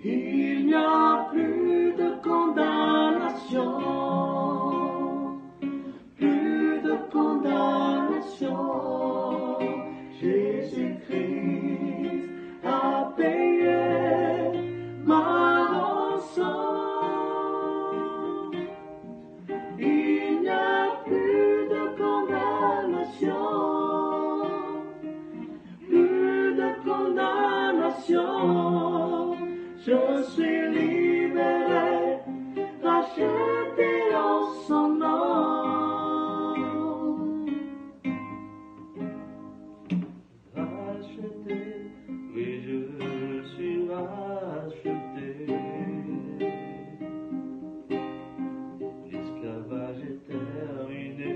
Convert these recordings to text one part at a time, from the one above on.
Il n'y a plus de condamnation, plus de condamnation. Jésus-Christ a payé ma rançon. Il n'y a plus de condamnation, plus de condamnation. Je suis libéré, racheté en son nom. Racheté, oui je suis racheté. L'esclavage est terminé.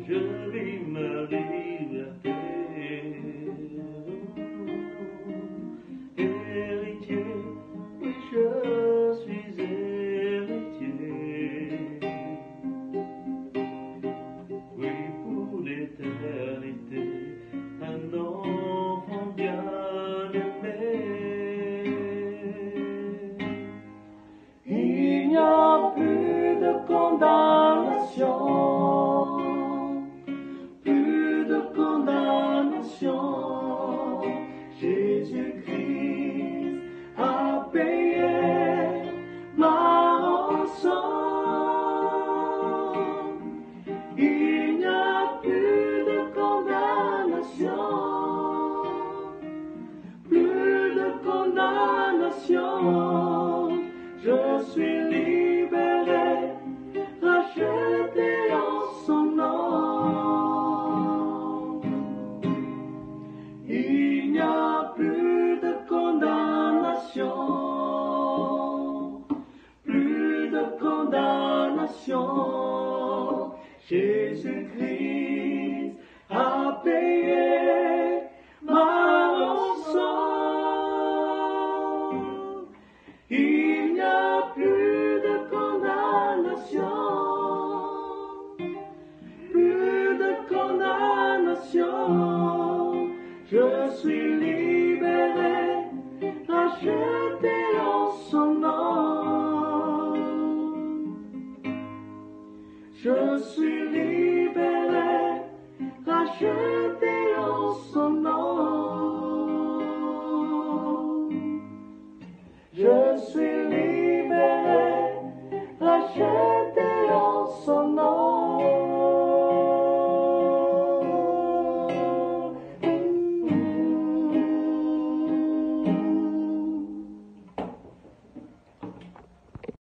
Je vis ma liberté. Héritier, oui je suis héritier. Oui pour l'éternité, un enfant bien-aimé. Il n'y a plus de condamnation, plus de condamnation. Jésus-Christ a payé ma rançon. Il n'y a plus de condamnation, plus de condamnation. Je suis libéré, racheté en son nom. Il n'y a plus de condamnation, plus de condamnation. Jésus-Christ a payé ma rançon. Il n'y a plus de condamnation, plus de condamnation. Je suis libéré, racheté en son nom. Je suis libéré, racheté en son nom. Je suis